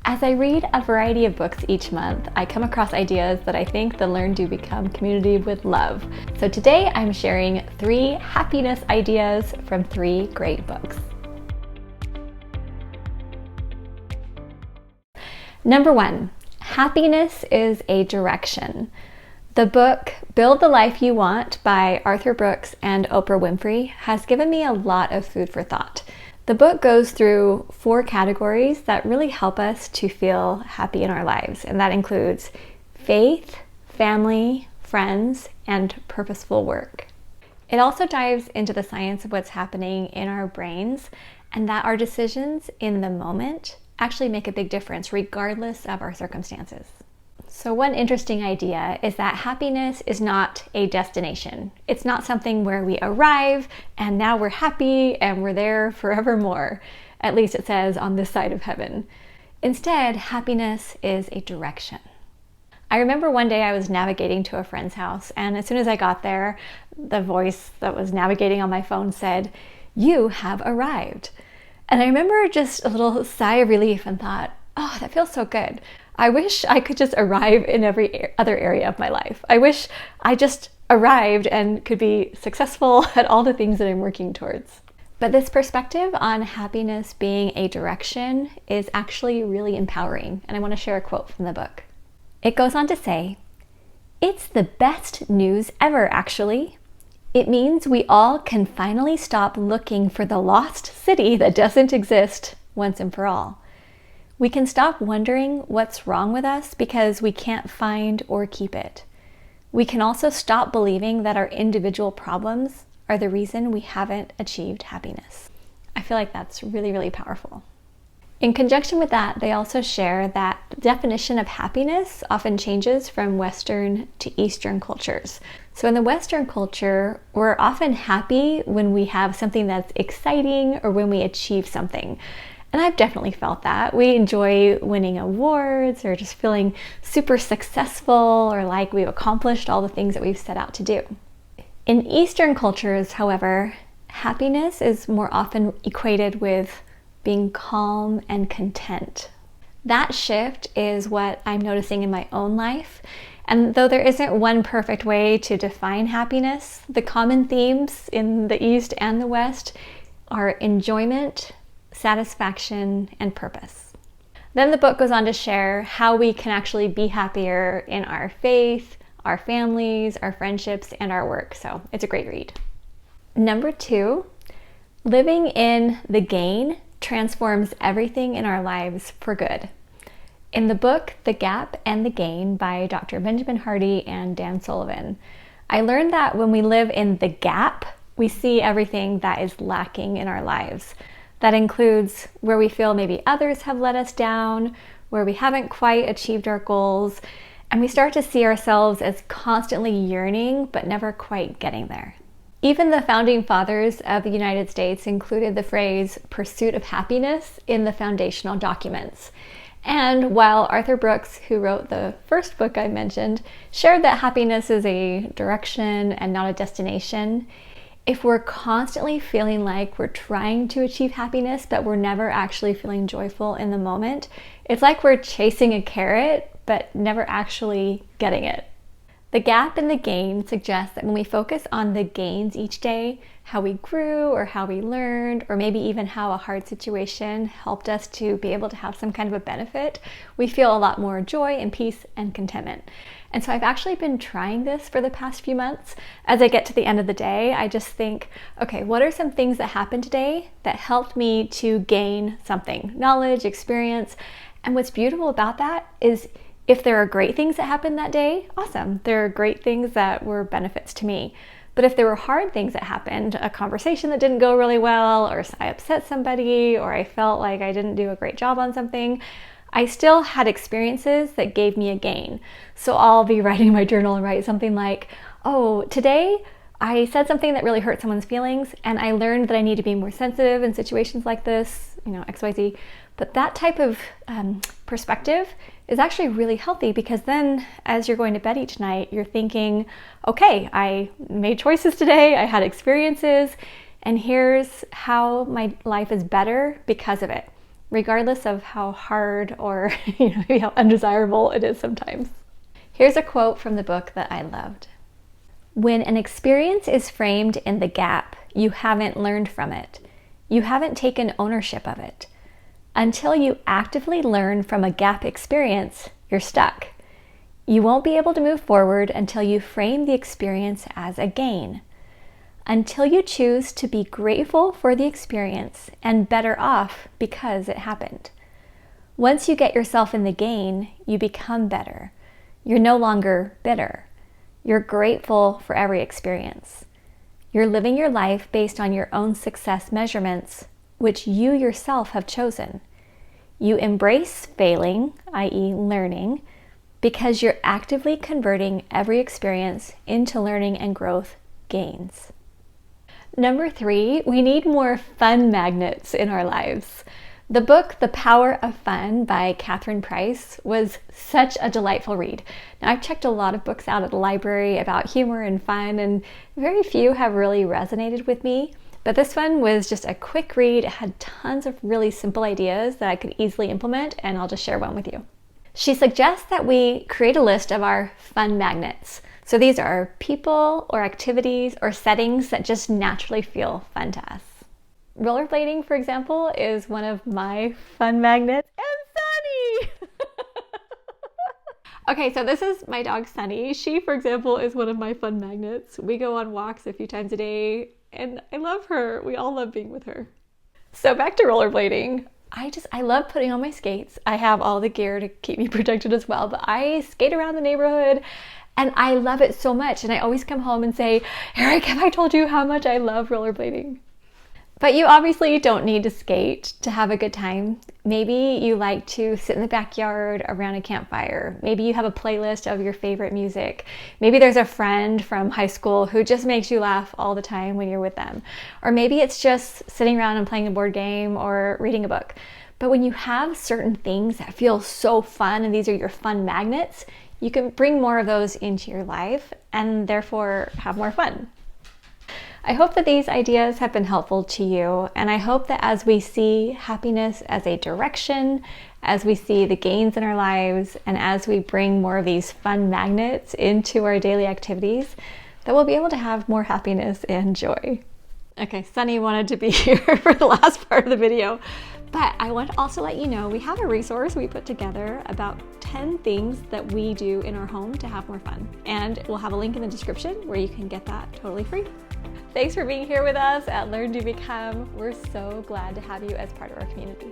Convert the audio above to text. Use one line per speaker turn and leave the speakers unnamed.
As I read a variety of books each month, I come across ideas that I think the Learn Do Become community would love. So today I'm sharing 3 happiness ideas from 3 great books. Number 1, happiness is a direction. The book Build the Life You Want by Arthur Brooks and Oprah Winfrey has given me a lot of food for thought. The book goes through 4 categories that really help us to feel happy in our lives, and that includes faith, family, friends, and purposeful work. It also dives into the science of what's happening in our brains and that our decisions in the moment actually make a big difference regardless of our circumstances. So one interesting idea is that happiness is not a destination. It's not something where we arrive and now we're happy and we're there forevermore. At least it says on this side of heaven. Instead, happiness is a direction. I remember one day I was navigating to a friend's house, and as soon as I got there, the voice that was navigating on my phone said, "You have arrived." And I remember just a little sigh of relief and thought, oh, that feels so good. I wish I could just arrive in every other area of my life. I wish I just arrived and could be successful at all the things that I'm working towards. But this perspective on happiness being a direction is actually really empowering, and I want to share a quote from the book. It goes on to say, "It's the best news ever, actually. It means we all can finally stop looking for the lost city that doesn't exist once and for all. We can stop wondering what's wrong with us because we can't find or keep it. We can also stop believing that our individual problems are the reason we haven't achieved happiness." I feel like that's really, really powerful. In conjunction with that, they also share that the definition of happiness often changes from Western to Eastern cultures. So in the Western culture, we're often happy when we have something that's exciting or when we achieve something. And I've definitely felt that. We enjoy winning awards or just feeling super successful or like we've accomplished all the things that we've set out to do. In Eastern cultures, however, happiness is more often equated with being calm and content. That shift is what I'm noticing in my own life. And though there isn't one perfect way to define happiness, the common themes in the East and the West are enjoyment, satisfaction, and purpose. Then the book goes on to share how we can actually be happier in our faith, our families, our friendships, and our work. So it's a great read. Number 2, living in the gain transforms everything in our lives for good. In the book, The Gap and the Gain by Dr. Benjamin Hardy and Dan Sullivan, I learned that when we live in the gap, we see everything that is lacking in our lives. That includes where we feel maybe others have let us down, where we haven't quite achieved our goals, and we start to see ourselves as constantly yearning but never quite getting there. Even the founding fathers of the United States included the phrase "pursuit of happiness" in the foundational documents. And while Arthur Brooks, who wrote the first book I mentioned, shared that happiness is a direction and not a destination, if we're constantly feeling like we're trying to achieve happiness, but we're never actually feeling joyful in the moment, it's like we're chasing a carrot, but never actually getting it. The Gap and the Gain suggests that when we focus on the gains each day, how we grew or how we learned, or maybe even how a hard situation helped us to be able to have some kind of a benefit, we feel a lot more joy and peace and contentment. And so I've actually been trying this for the past few months. As I get to the end of the day, I just think, okay, what are some things that happened today that helped me to gain something? Knowledge, experience. And what's beautiful about that is if there are great things that happened that day, awesome. There are great things that were benefits to me. But if there were hard things that happened, a conversation that didn't go really well, or I upset somebody, or I felt like I didn't do a great job on something, I still had experiences that gave me a gain. So I'll be writing in my journal and write something like, oh, today I said something that really hurt someone's feelings, and I learned that I need to be more sensitive in situations like this, XYZ. But that type of perspective is actually really healthy, because then as you're going to bed each night, you're thinking, okay, I made choices today, I had experiences, and here's how my life is better because of it. regardless of how hard or maybe how undesirable it is sometimes. Here's a quote from the book that I loved. When an experience is framed in the gap, you haven't learned from it. You haven't taken ownership of it. Until you actively learn from a gap experience, you're stuck. You won't be able to move forward until you frame the experience as a gain. Until you choose to be grateful for the experience and better off because it happened. Once you get yourself in the gain, you become better. You're no longer bitter. You're grateful for every experience. You're living your life based on your own success measurements, which you yourself have chosen. You embrace failing, i.e. learning, because you're actively converting every experience into learning and growth gains. Number 3, we need more fun magnets in our lives. The book, The Power of Fun by Catherine Price, was such a delightful read. Now, I've checked a lot of books out at the library about humor and fun, and very few have really resonated with me. But this one was just a quick read. It had tons of really simple ideas that I could easily implement, and I'll just share one with you. She suggests that we create a list of our fun magnets. So these are people or activities or settings that just naturally feel fun to us. Rollerblading, for example, is one of my fun magnets. And Sunny! Okay, so this is my dog Sunny. She, for example, is one of my fun magnets. We go on walks a few times a day, and I love her. We all love being with her. So back to rollerblading. I love putting on my skates. I have all the gear to keep me protected as well, but I skate around the neighborhood and I love it so much. And I always come home and say, Eric, have I told you how much I love rollerblading? But you obviously don't need to skate to have a good time. Maybe you like to sit in the backyard around a campfire. Maybe you have a playlist of your favorite music. Maybe there's a friend from high school who just makes you laugh all the time when you're with them. Or maybe it's just sitting around and playing a board game or reading a book. But when you have certain things that feel so fun and these are your fun magnets, you can bring more of those into your life and therefore have more fun. I hope that these ideas have been helpful to you, and I hope that as we see happiness as a direction, as we see the gains in our lives, and as we bring more of these fun magnets into our daily activities, that we'll be able to have more happiness and joy. Okay, Sunny wanted to be here for the last part of the video, but I want to also let you know we have a resource we put together about 10 things that we do in our home to have more fun. And we'll have a link in the description where you can get that totally free. Thanks for being here with us at Learn to Become. We're so glad to have you as part of our community.